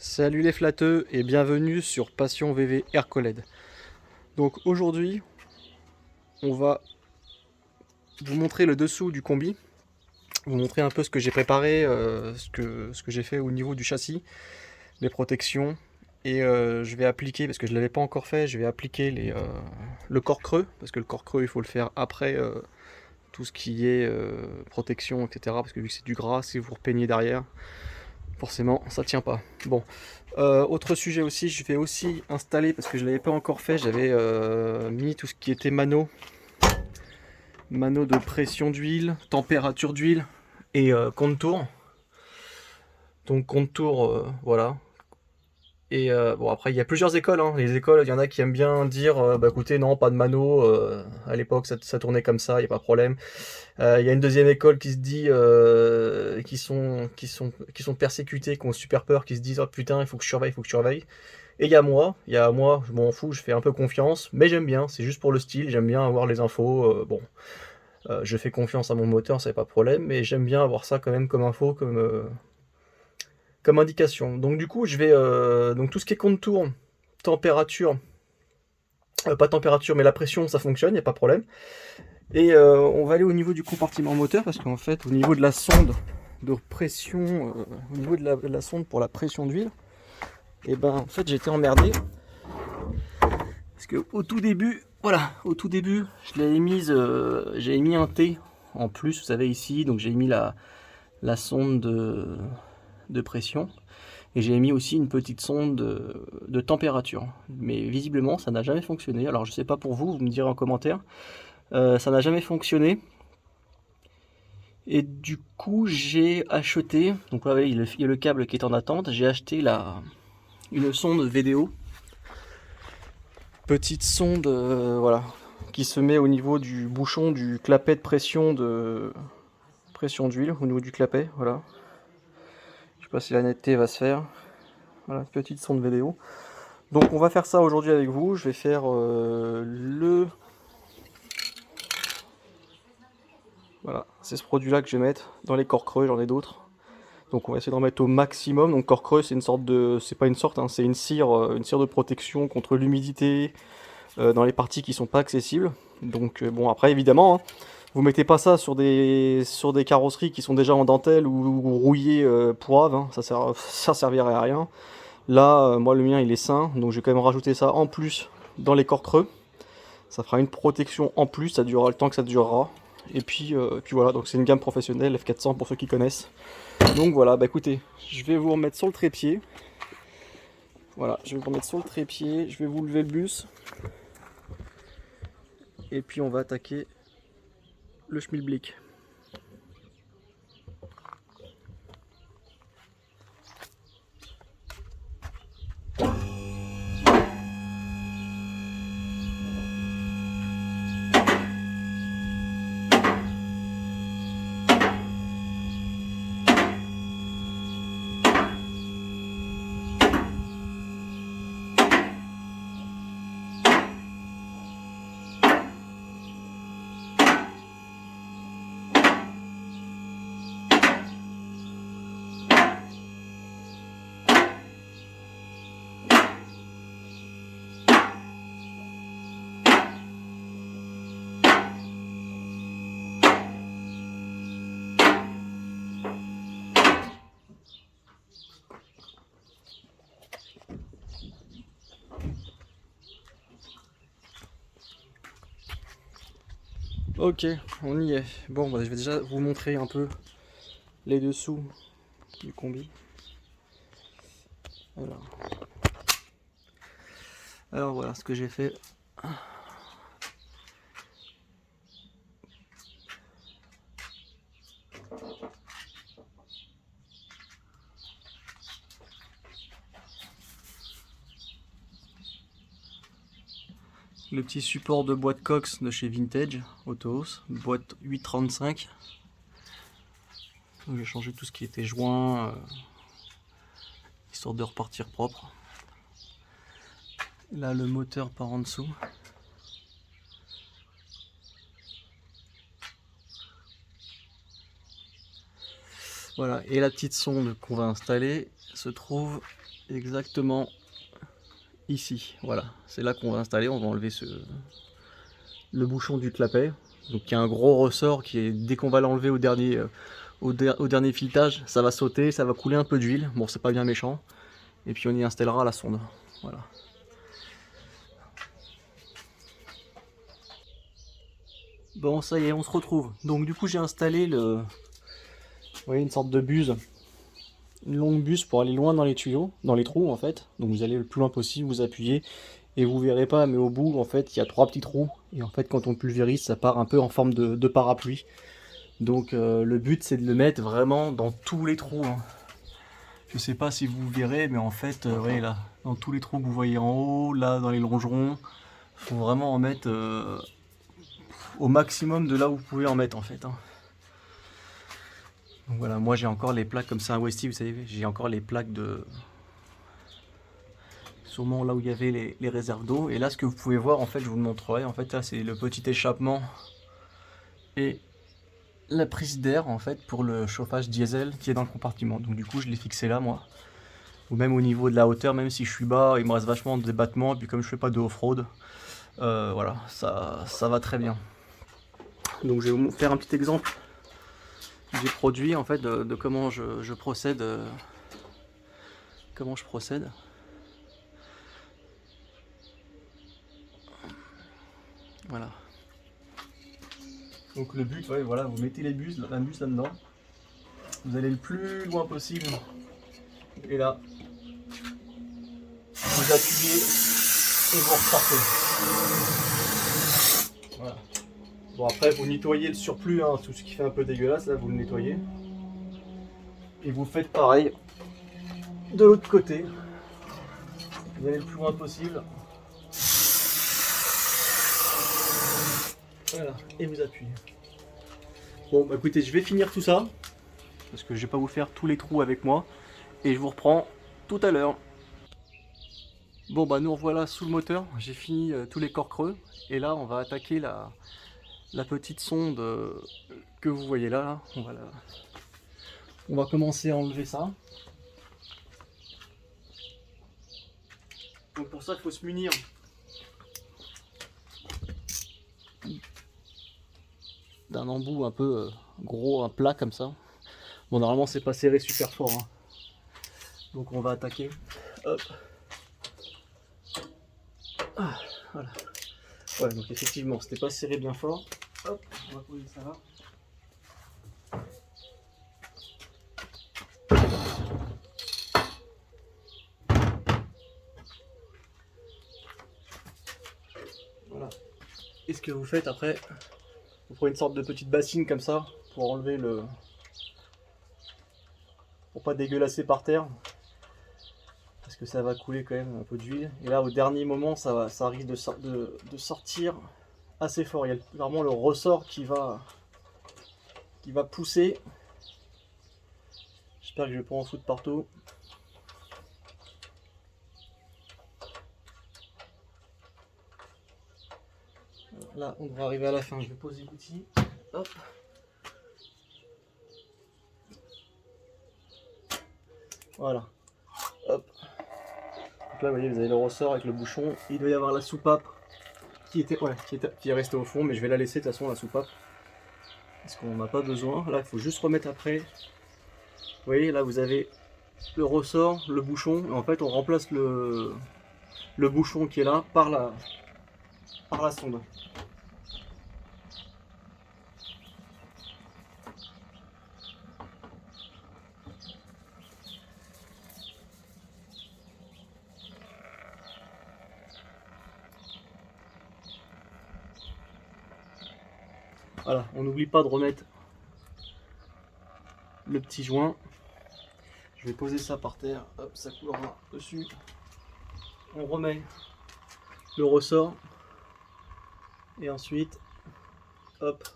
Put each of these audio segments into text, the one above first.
Salut les flatteux et bienvenue sur Passion VV Aircoled. Donc aujourd'hui, on va vous montrer le dessous du combi, vous montrer un peu ce que j'ai préparé, ce que j'ai fait au niveau du châssis, les protections, et je vais appliquer, parce que je ne l'avais pas encore fait, je vais appliquer le corps creux, parce que le corps creux il faut le faire après tout ce qui est protection, etc. Parce que vu que c'est du gras, si vous repeignez derrière, forcément ça tient pas. Bon, autre sujet aussi, je vais aussi installer, parce que je ne l'avais pas encore fait, j'avais mis tout ce qui était mano de pression d'huile, température d'huile et contour. Donc contour, voilà. Et bon, après il y a plusieurs écoles, hein. Les écoles, il y en a qui aiment bien dire bah écoutez, non, pas de mano, à l'époque ça tournait comme ça, il n'y a pas de problème. Il y a une deuxième école qui se dit qui sont persécutés, qui ont super peur, qui se disent oh putain, il faut que je surveille, il faut que je surveille. Et il y a moi, je m'en fous, je fais un peu confiance, mais j'aime bien, c'est juste pour le style, j'aime bien avoir les infos. Bon, je fais confiance à mon moteur, ça n'est pas de problème, mais j'aime bien avoir ça quand même comme info, comme indication. Donc du coup, je vais donc tout ce qui est contour, température, pas température, mais la pression, ça fonctionne, il n'y a pas de problème. Et on va aller au niveau du compartiment moteur, parce qu'en fait, au niveau de la sonde de pression, au niveau de la sonde pour la pression d'huile, et ben en fait j'ai été emmerdé. Parce que au tout début, voilà, au tout début, je l'avais mise, j'ai mis un T en plus, vous savez ici, donc j'ai mis la sonde de pression et j'ai mis aussi une petite sonde de température. Mais visiblement, ça n'a jamais fonctionné. Alors je sais pas pour vous, vous me direz en commentaire. Ça n'a jamais fonctionné. Et du coup, j'ai acheté, donc là, il y a le câble qui est en attente. J'ai acheté une sonde VDO. Petite sonde, voilà, qui se met au niveau du bouchon du clapet de pression d'huile, au niveau du clapet, voilà. Je sais pas si la netteté va se faire. Voilà, petite sonde vidéo. Donc on va faire ça aujourd'hui avec vous. Je vais faire voilà, c'est ce produit-là que je vais mettre dans les corps creux, j'en ai d'autres. Donc on va essayer d'en mettre au maximum. Donc corps creux, c'est une sorte de, c'est pas une sorte, hein, c'est une cire de protection contre l'humidité dans les parties qui sont pas accessibles. Donc bon, après évidemment, hein, vous mettez pas ça sur sur des carrosseries qui sont déjà en dentelle ou rouillées pourrave, hein, ça servirait à rien. Là, moi le mien il est sain, donc je vais quand même rajouter ça en plus dans les corps creux. Ça fera une protection en plus, ça durera le temps que ça durera. Et puis voilà, donc c'est une gamme professionnelle F400 pour ceux qui connaissent. Donc voilà, bah écoutez, je vais vous remettre sur le trépied. Voilà, je vais vous remettre sur le trépied, je vais vous lever le bus. Et puis on va attaquer le schmilblick. Ok, on y est. Bon, bah, je vais déjà vous montrer un peu les dessous du combi. Alors voilà ce que j'ai fait. Le petit support de boîte Cox de chez Vintage Autos, boîte 835. J'ai changé tout ce qui était joint, histoire de repartir propre. Là le moteur par en dessous. Voilà, et la petite sonde qu'on va installer se trouve exactement ici. Voilà, c'est là qu'on va installer. On va enlever le bouchon du clapet. Donc il y a un gros ressort qui est, dès qu'on va l'enlever au dernier filetage, ça va sauter, ça va couler un peu d'huile. Bon, c'est pas bien méchant. Et puis on y installera la sonde. Voilà. Bon, ça y est, on se retrouve. Donc du coup, j'ai installé vous voyez, une sorte de buse, une longue buse pour aller loin dans les tuyaux, dans les trous en fait. Donc vous allez le plus loin possible, vous appuyez et vous verrez pas, mais au bout en fait, il y a 3 petits trous. Et en fait, quand on pulvérise, ça part un peu en forme de parapluie. Donc le but, c'est de le mettre vraiment dans tous les trous, hein. Je sais pas si vous verrez, mais en fait, voyez là, dans tous les trous que vous voyez en haut, là, dans les longerons, faut vraiment en mettre au maximum de là où vous pouvez en mettre en fait, hein. Donc voilà, moi j'ai encore les plaques comme ça, un Westie, vous savez, j'ai encore les plaques de sûrement là où il y avait les réserves d'eau. Et là, ce que vous pouvez voir, en fait, je vous le montrerai. En fait, là, c'est le petit échappement et la prise d'air en fait pour le chauffage diesel qui est dans le compartiment. Donc du coup, je l'ai fixé là, moi. Ou même au niveau de la hauteur, même si je suis bas, il me reste vachement de débattement. Et puis comme je fais pas de off-road, voilà, ça va très bien. Donc je vais vous faire un petit exemple du produit en fait, de comment je procède. Comment je procède. Voilà. Donc le but, ouais, voilà, vous mettez la buse là-dedans. Vous allez le plus loin possible. Et là, vous appuyez et vous ressortez. Voilà. Bon, après, vous nettoyez le surplus, hein, tout ce qui fait un peu dégueulasse, là, vous le nettoyez. Et vous faites pareil de l'autre côté. Vous allez le plus loin possible. Voilà, et vous appuyez. Bon, bah écoutez, je vais finir tout ça, parce que je vais pas vous faire tous les trous avec moi. Et je vous reprends tout à l'heure. Bon, bah nous revoilà sous le moteur. J'ai fini tous les corps creux. Et là, on va attaquer la petite sonde que vous voyez là. On va commencer à enlever ça. Donc pour ça, il faut se munir d'un embout un peu gros, un plat comme ça. Bon, normalement, c'est pas serré super fort, hein. Donc on va attaquer. Hop. Ah, voilà. Ouais, donc effectivement, c'était pas serré bien fort. Hop, on va poser ça là. Voilà. Et ce que vous faites après, vous prenez une sorte de petite bassine comme ça pour enlever pour pas dégueulasser par terre. Parce que ça va couler quand même un peu d'huile. Et là, au dernier moment, ça risque de sortir assez fort. Il y a vraiment le ressort qui va pousser. J'espère que je vais pas en foutre partout. Là, on devrait arriver à la fin. Je vais poser l'outil. Hop. Voilà. Hop. Donc là, vous voyez, vous avez le ressort avec le bouchon. Il doit y avoir la soupape qui est restée au fond, mais je vais la laisser de toute façon, la soupape. Parce qu'on n'en a pas besoin. Là, il faut juste remettre après. Vous voyez, là, vous avez le ressort, le bouchon. Et en fait, on remplace le bouchon qui est là par la sonde. Voilà, on n'oublie pas de remettre le petit joint. Je vais poser ça par terre, hop, ça coulera dessus. On remet le ressort. Et ensuite, hop,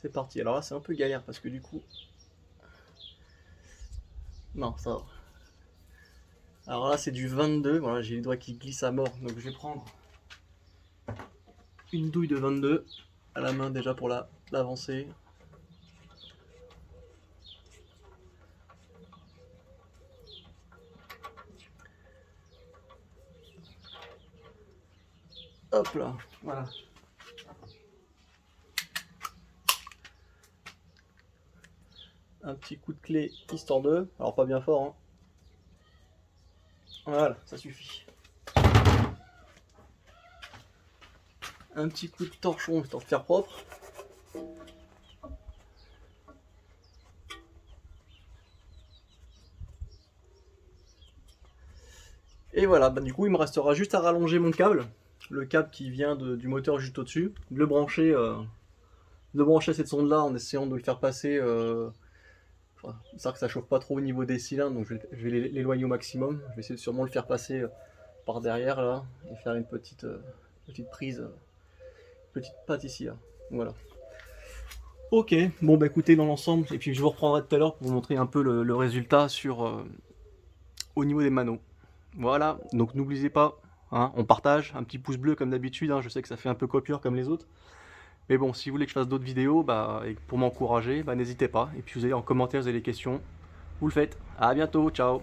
c'est parti. Alors là, c'est un peu galère parce que du coup... Non, ça va. Alors là, c'est du 22. Voilà, j'ai les doigts qui glissent à mort. Donc je vais prendre une douille de 22 à la main déjà pour l'avancer. Hop là, voilà. Un petit coup de clé histoire de, alors pas bien fort, hein. Voilà, ça suffit. Un petit coup de torchon histoire de faire propre. Et voilà, bah, du coup il me restera juste à rallonger mon câble, le câble qui vient du moteur juste au-dessus, de le brancher à cette sonde là en essayant de le faire passer, enfin, c'est que ça chauffe pas trop au niveau des cylindres, donc je vais l'éloigner au maximum. Je vais essayer de sûrement le faire passer par derrière là, et faire une petite prise, petite patte ici là, voilà. Ok, bon bah écoutez dans l'ensemble, et puis je vous reprendrai tout à l'heure pour vous montrer un peu le résultat au niveau des manos. Voilà, donc n'oubliez pas, hein, on partage, un petit pouce bleu comme d'habitude, hein, je sais que ça fait un peu copieur comme les autres. Mais bon, si vous voulez que je fasse d'autres vidéos, bah, et pour m'encourager, bah, n'hésitez pas. Et puis vous allez en commentaire, vous avez des questions, vous le faites. À bientôt, ciao.